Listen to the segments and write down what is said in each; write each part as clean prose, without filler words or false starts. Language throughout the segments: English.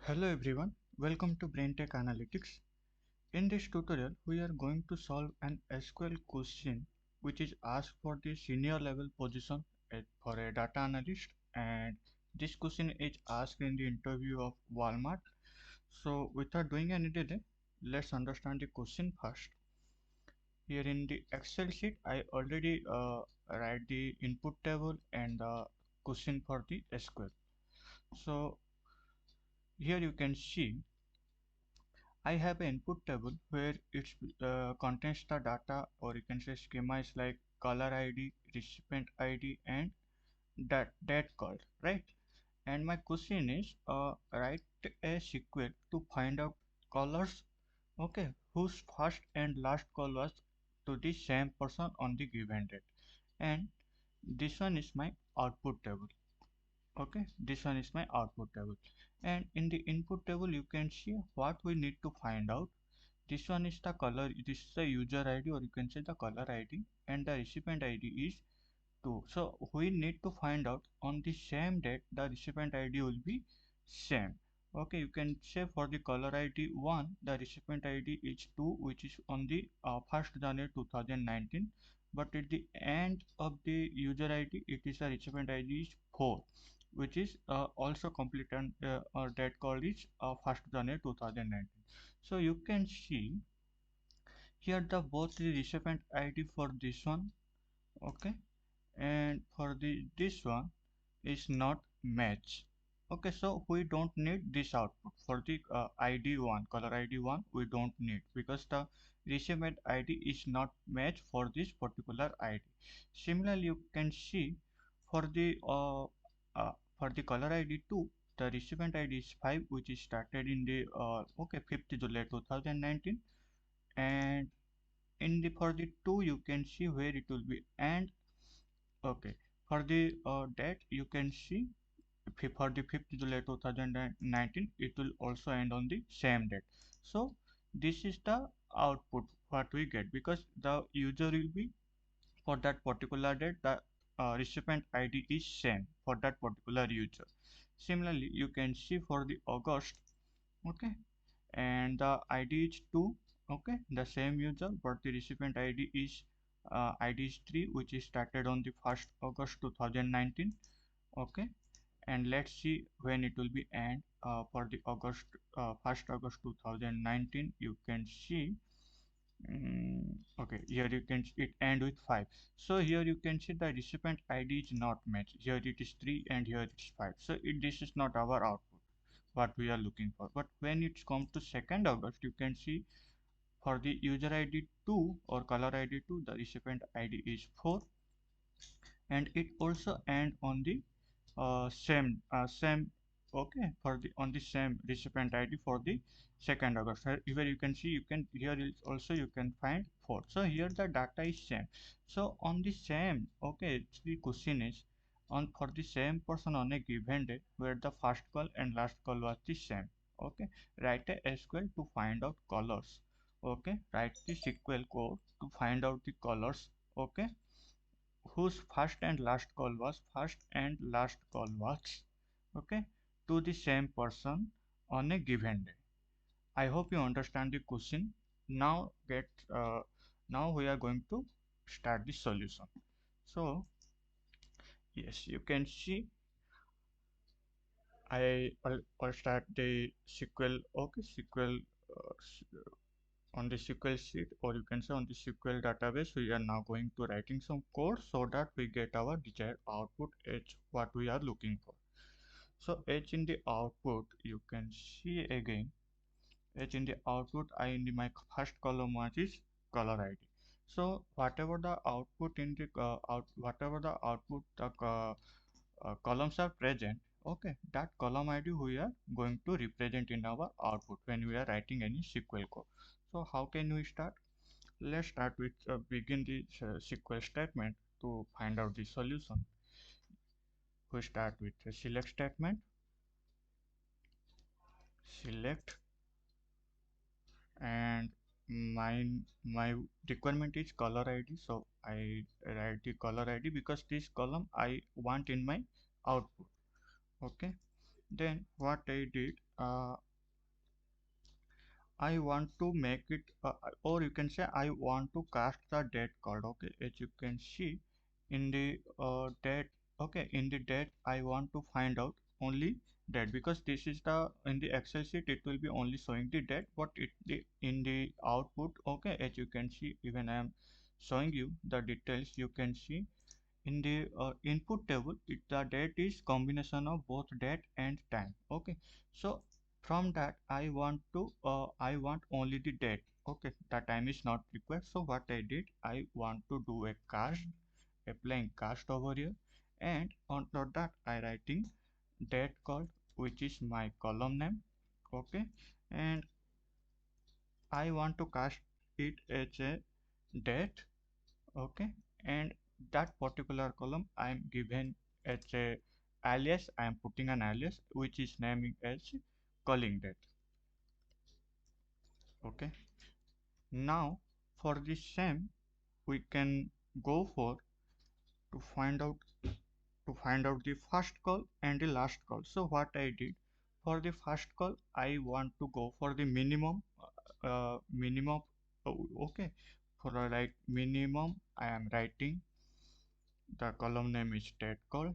Hello everyone, welcome to BrainTech Analytics. In this tutorial, we are going to solve an SQL question which is asked for the senior level position for a data analyst, and this question is asked in the interview of Walmart. So without doing any delay, let's understand the question first. Here in the Excel sheet, I already write the input table and the question for the SQL. So here you can see I have an input table where it contains the data, or you can say schemas like caller ID, recipient ID, and that called, right? And my question is, write a SQL to find out callers, okay, whose first and last call was to the same person on the given date. And this one is my output table. Okay, this one is my output table, and in the input table you can see what we need to find out. This one is the color, this is the user ID, or you can say the caller ID, and the recipient ID is 2. So we need to find out on the same date the recipient ID will be same. Okay, you can say for the caller ID 1, the recipient ID is 2, which is on the 1st January 2019, but at the end of the user ID it is the recipient ID is 4, which is also complete, and or that call is 1st January 2019. So you can see here the both the recipient ID for this one, okay, and for the this one is not match. Okay, so we don't need this output for the ID 1, caller ID 1, we don't need, because the recipient ID is not match for this particular ID. Similarly, you can see for the caller ID 2, the recipient ID is 5, which is started in the 5th July 2019, and in the for the 2 you can see where it will be, and okay, for the date you can see for the 5th July 2019 it will also end on the same date. So this is the output what we get, because the user will be for that particular date, the recipient ID is same for that particular user. Similarly, you can see for the August, okay, and the ID is 2, okay, the same user, but the recipient ID is 3, which is started on the 1st August 2019, okay. And let's see when it will be end. For the 1st August 2019, you can see, okay, here you can it end with 5. So here you can see the recipient ID is not matched. Here it is 3 and here it's 5. So this is not our output what we are looking for. But when it comes to 2nd August, you can see for the user ID 2 or caller ID 2, the recipient ID is 4, and it also end on the same, okay, for the on the same recipient ID for the 2nd August. Here you can see, you can here is also you can find 4. So here the data is same. So on the same, okay, the question is on for the same person on a given day where the first call and last call was the same, okay, write a SQL to find out colors, okay, write the SQL code to find out the colors, okay, whose first and last call was, okay, to the same person on a given day. I hope you understand the question. Now now we are going to start the solution. So yes, you can see I'll start the SQL, okay, SQL on the SQL sheet, or you can say on the SQL database. We are now going to writing some code so that we get our desired output as what we are looking for. So H in the output, you can see again, H in the output, I in the my first column was is caller ID. So whatever the output in the whatever the output columns are present, okay, that column ID we are going to represent in our output when we are writing any SQL code. So how can we start? Let's start with begin the SQL statement to find out the solution. We start with a select statement. Select, and my requirement is caller ID, so I write the caller ID because this column I want in my output, okay. Then what I did, I want to make it, or you can say I want to cast the date card. Okay, as you can see in the date. Okay, in the date I want to find out only date, because this is the in the Excel sheet it will be only showing the date, but in the output. Okay, as you can see, even I am showing you the details. You can see in the input table the date is combination of both date and time. Okay, so from that I want only the date. Okay, the time is not required. So what I did, I want to do a cast, applying cast over here, and on top that I writing date called, which is my column name. Okay, and I want to cast it as a date. Okay, and that particular column I am given as a alias. I am putting an alias which is naming as calling date. Okay, now for the same we can go for to find out the first call and the last call. So what I did, for the first call I want to go for the minimum. Okay, for like minimum I am writing the column name is date called,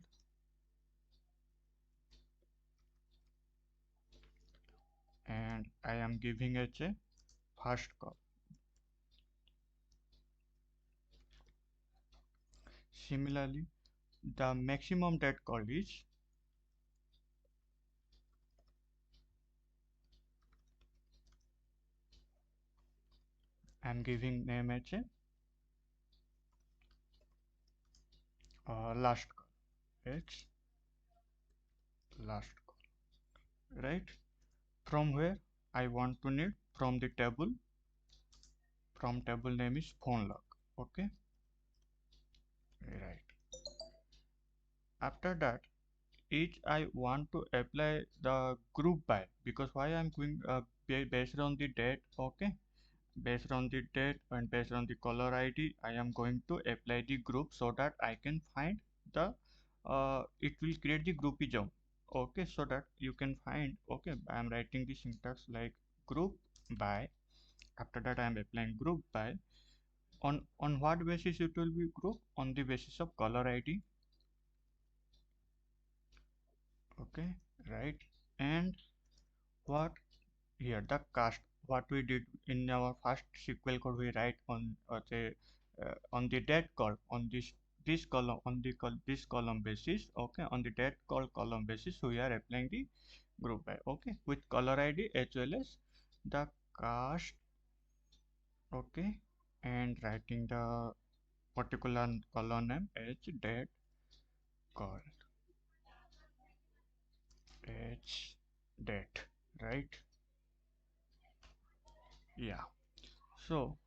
and I am giving it a first call. Similarly, the maximum date call is, I am giving name as a last call. It's last call, right? From where I want to need, from the table, from table name is phonelog. Okay, right. After that, each I want to apply the group by, because why I'm going based on the date. Okay, based on the date and based on the caller ID I am going to apply the group, so that I can find the it will create the groupism. Okay, so that you can find. Okay, I am writing the syntax like group by. After that I am applying group by. On what basis it will be group? On the basis of caller ID. Okay, right. And what here the cast, what we did in our first SQL code, we write on on the date call, on this column, on the this column basis. Okay, on the date call column basis we are applying the group by. Okay, with caller ID as well as the cast. Okay, and writing the particular column name as date call, as date, right? Yeah, so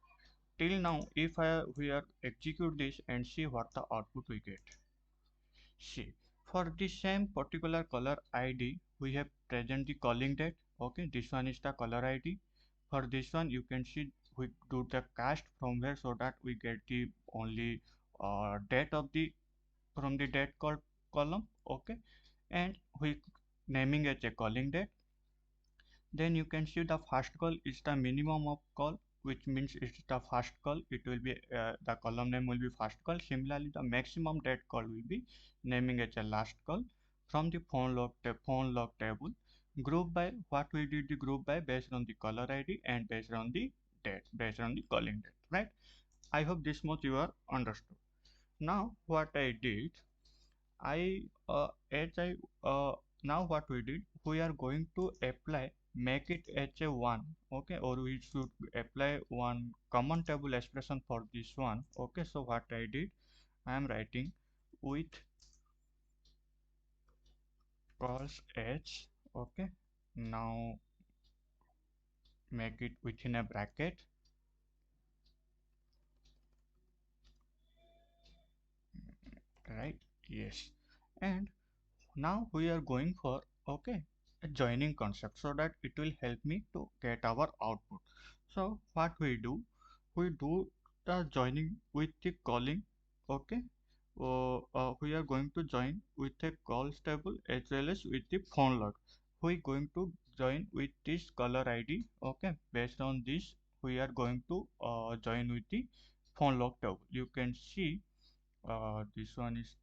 till now, if we are execute this and see what the output we get. See, for the same particular color ID, we have present the calling date. Okay, this one is the color ID. For this one, you can see we do the cast from where, so that we get the only date of the from the date called column. Okay, and we naming as a calling date. Then you can see the first call is the minimum of call, which means it's the first call. It will be the column name will be first call. Similarly, the maximum date call will be naming as a last call. From the phone log table, group by, what we did the group by based on the caller ID and based on the date, based on the calling date, right? I hope this much you are understood. Now what I did, as I now what we did, we are going to apply, make it as a one. Okay, or we should apply one common table expression for this one. Okay, so what I did, I am writing with calls h. Okay, now make it within a bracket, right? Yes, and now we are going for, okay, a joining concept, so that it will help me to get our output. So what we do the joining with the calling. Okay, we are going to join with a calls table as well as with the phone log. We going to join with this color ID. Okay, based on this, we are going to join with the phone log table. You can see this one is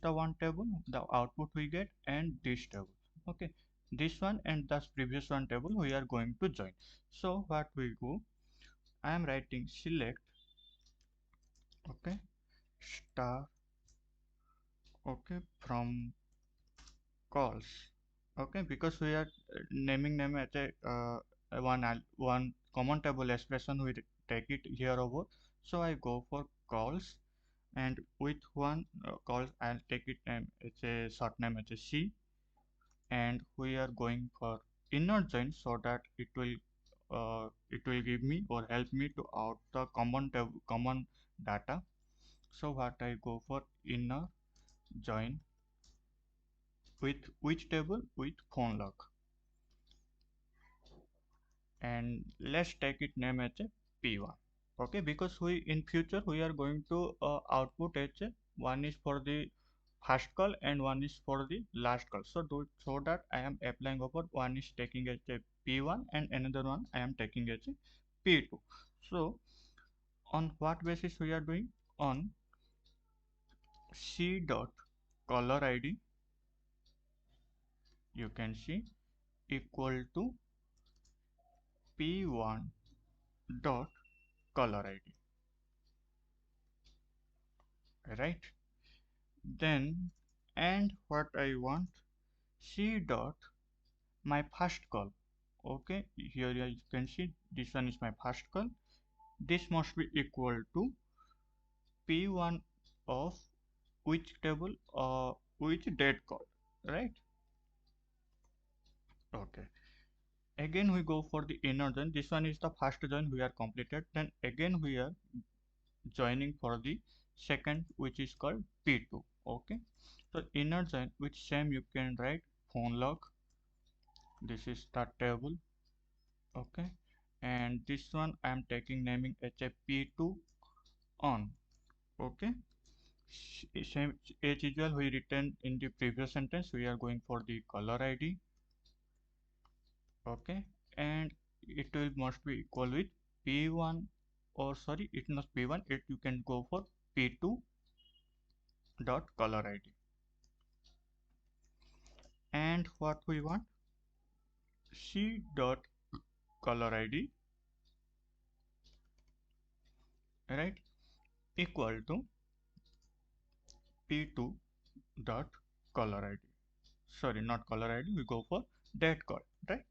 the one table, the output we get, and this table. Okay, this one and the previous one table we are going to join. So what we go, I am writing select, okay, star, okay, from calls, okay, because we are naming them as a one common table expression, we take it here over. So I go for calls, and with one calls I'll take it name, it's a short name, it's a C, and we are going for inner join so that it will give me or help me to out the common data. So what I go for inner join with which table, with phone log, and let's take it name as a p1. Okay, because we in future we are going to output as a one is for the first call and one is for the last call. So so that I am applying over one is taking as a p1 and another one I am taking as a p2. So on what basis we are doing, on c dot caller id, you can see, equal to p1 dot caller id, right? Then, and what I want, c dot my first call. Okay, here you can see this one is my first call. This must be equal to p1 of which table, which date call, right? Okay, again we go for the inner join. This one is the first join we are completed. Then again we are joining for the second, which is called p2. Okay, so inner join with same you can write phone log. This is the table. Okay, and this one I am taking naming hp2 on. Okay, same as usual we written in the previous sentence, we are going for the caller id. Okay, and it will must be equal with p1, or sorry, it must p1, it you can go for p2 dot caller id. And what we want, c dot caller id, right, equal to p2 dot caller id. Sorry, not caller id, we go for date call, right?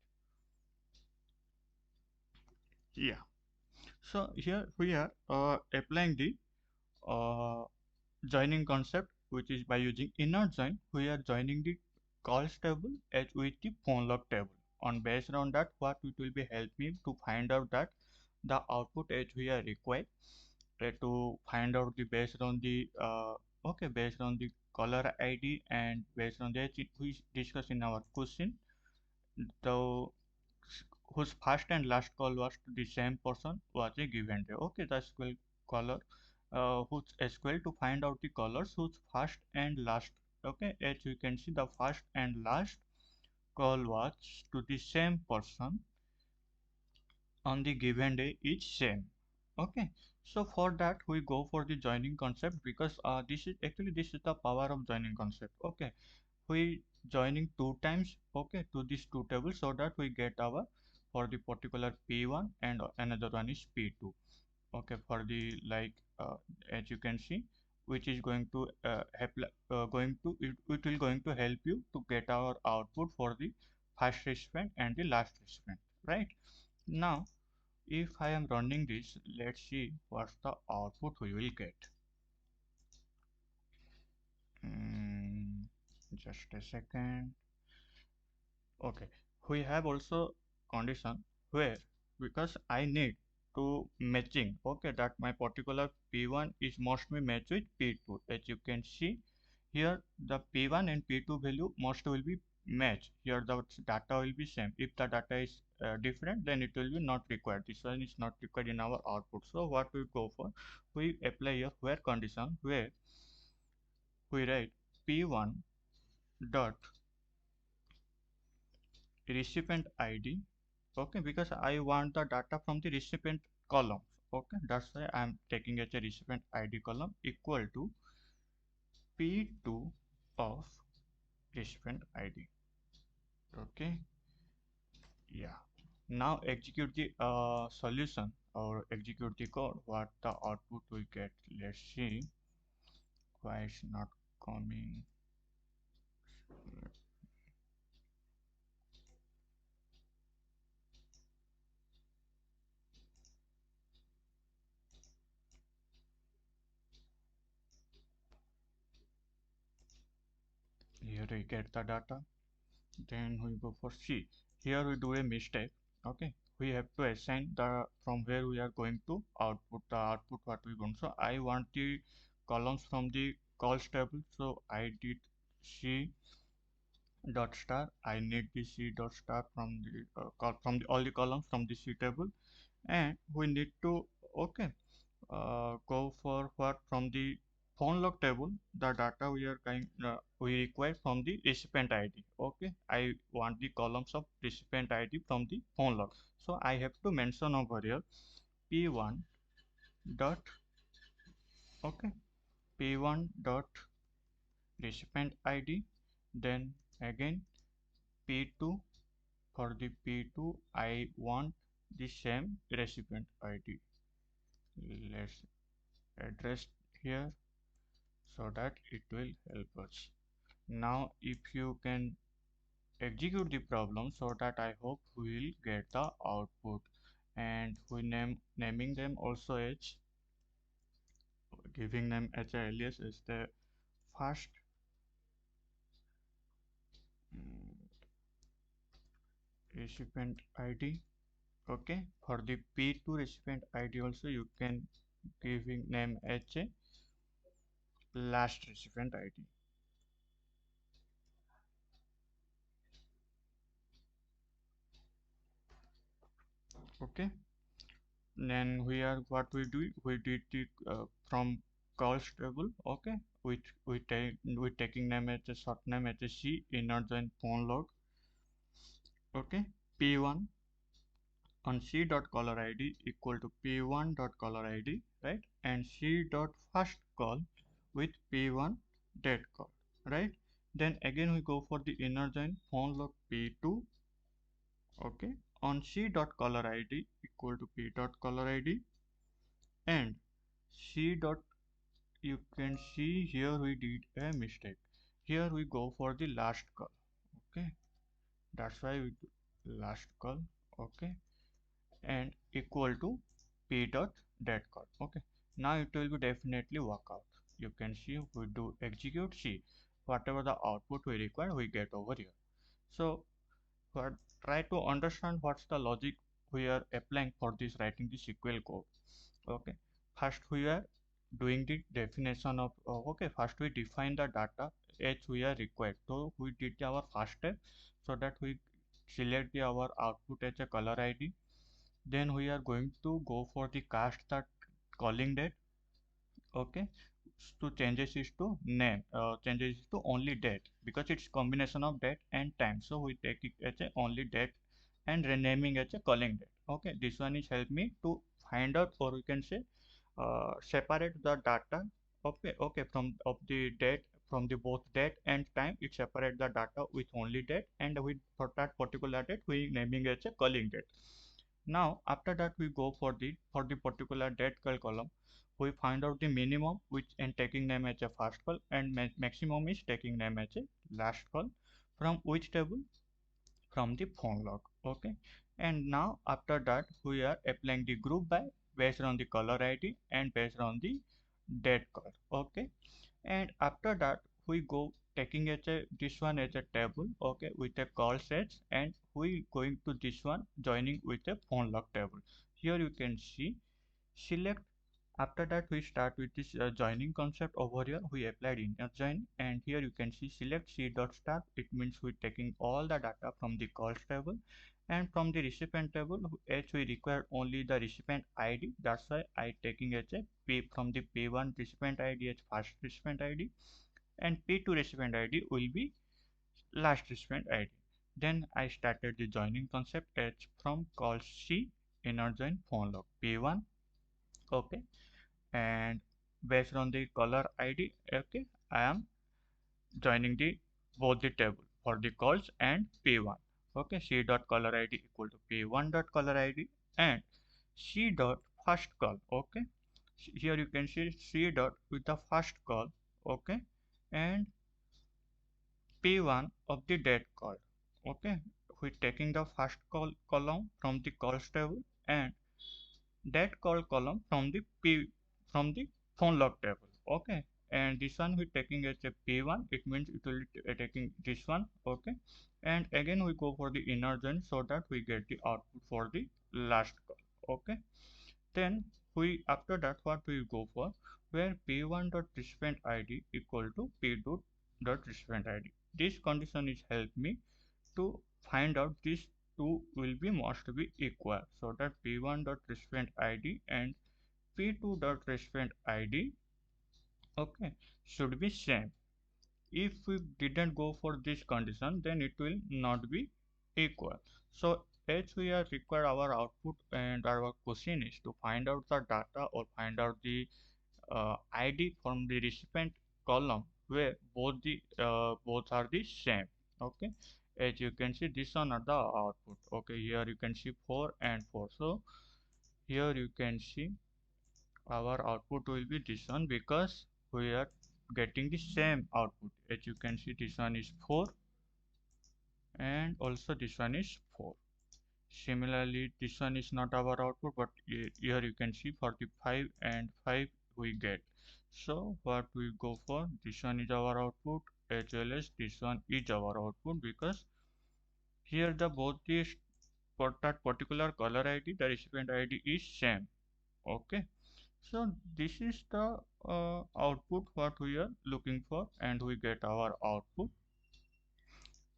Yeah, so here we are applying the uh, joining concept, which is by using inner join we are joining the calls table as with the phone log table. On based on that, what it will be help me to find out that the output as we are required, to find out the based on the okay, based on the caller id and based on that we discuss in our question, the whose first and last call was to the same person was a given day. Okay, the SQL caller, whose SQL to find out the callers whose first and last. Okay, as you can see, the first and last call was to the same person on the given day is same. Okay, so for that we go for the joining concept, because this is the power of joining concept. Okay, we joining two times, okay, to these two tables so that we get our for the particular p1 and another one is p2. Okay, for the like as you can see, which is going to help, it will going to help you to get our output for the first recipient and the last recipient, right? Now if I am running this, let's see what's the output we will get. mm, just a second. Okay, we have also condition where, because I need to matching, okay, that my particular p1 is must be matched with p2. As you can see here, the p1 and p2 value must will be match. Here the data will be same. If the data is different, then it will be not required. This one is not required in our output. So what we go for, we apply a where condition where we write p1 dot recipient id. Okay, because I want the data from the recipient column. Okay, that's why I'm taking as a recipient id column equal to p2 of recipient id. Okay, yeah. Now execute the solution or execute the code. What the output we get? Let's see why it's not coming. Here we get the data. Then we go for C. Here we do a mistake. Okay, we have to assign the from where we are going to output the output what we want. So I want the columns from the calls table. So I did C dot star. I need the C dot star from the from the all the columns from the C table, and we need to okay go for what from the phone log table the data we are going we require from the recipient id. Okay, I want the columns of recipient id from the phone log, so I have to mention over here p1 dot okay p1 dot recipient id, then again p2. For the p2 I want the same recipient id. Let's address here so that it will help us. Now if you can execute the problem, so that I hope we will get the output, and we naming them also as giving them as a alias as the first recipient id. Okay, for the p2 recipient id also you can giving name as a last recipient id. Okay, then we are what we did it from calls table. Okay, which we taking name as a short name as a c inner join phone log. Okay, p1 on c dot caller id equal to p1 dot caller id, right, and c dot first call with p1 date call, right. Then again we go for the inner join phone log p2. Okay, on c dot caller id equal to p dot caller id, and c dot you can see here we did a mistake. Here we go for the last call. Okay, that's why we do last call. Okay, and equal to p dot date call. Okay, now it will be definitely work out. You can see we do execute, see whatever the output we require we get over here. So but try to understand what's the logic we are applying for this writing the SQL code. Okay, first we are doing the definition of okay, first we define the data as we are required. So we did our first step, so that we select our output as a color id. Then we are going to go for the cast that calling date. Okay, to changes is to name, changes is to only date, because it's combination of date and time, so we take it as a only date and renaming as a calling date. Okay, this one is help me to find out, or we can say separate the data. Okay, from of the date, from the both date and time it separate the data with only date, and with for that particular date we naming as a calling date. Now after that we go for the particular date call column, we find out the minimum which and taking name as a first call, and maximum is taking name as a last call. From which table? From the phone log. Okay, and now after that we are applying the group by based on the caller id and based on the date call. Okay, and after that we go taking as a this one as a table. Okay, with a call sets, and we going to this one joining with a phone log table. Here you can see select After that, we start with this joining concept. Over here we applied inner join, and here you can see select c dot star. It means we're taking all the data from the calls table, and from the recipient table h we require only the recipient id. That's why I taking as a p from the p1 recipient id as first recipient id, and p2 recipient id will be last recipient id. Then I started the joining concept h from call c inner join phonelog p1. Okay, and based on the caller id, okay, I am joining the both the table for the calls and p1. Okay, c dot caller id equal to p1 dot caller id and c dot first call. Okay, here you can see c dot with the first call. Okay, and p1 of the date call. Okay, we're taking the first call column from the calls table and that call column from the p from the phone log table. Okay, and this one we're taking as a p1. It means it will be taking this one. Okay, and again we go for the inner join so that we get the output for the last call. Okay, then we after that what we go for, where p1 dot recipient id equal to p2 dot recipient id. This condition is help me to find out these two will be must be equal, so that p1 dot recipient id and p2 dot recipient id, okay, should be same. If we didn't go for this condition, then it will not be equal. So as we are require our output, and our question is to find out the data or find out the id from the recipient column where both are the same. Okay, as you can see this one are the output. Okay, here you can see 4 and 4. So here you can see our output will be this one because we are getting the same output. As you can see this one is 4 and also this one is 4. Similarly, this one is not our output, but here you can see 45 and 5 we get. So what we go for, this one is our output as well as this one is our output, because here the both is for that particular caller id, the recipient id is same. Okay, so this is the output what we are looking for, and we get our output.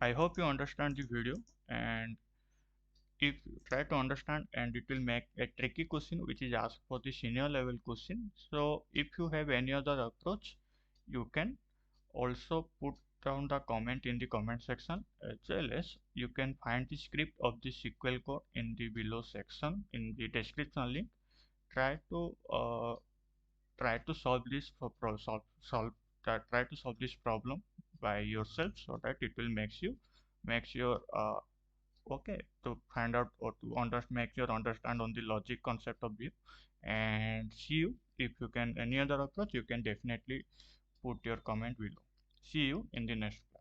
I hope you understand the video, and if you try to understand, and it will make a tricky question which is asked for the senior level question. So if you have any other approach, you can also put down the comment in the comment section, as well as you can find the script of the SQL code in the below section in the description link. Try to solve this try to solve this problem by yourself, so that it will makes your okay, to find out or to make your understand on the logic concept of view. And see you, if you can any other approach, you can definitely put your comment below. See you in the next class.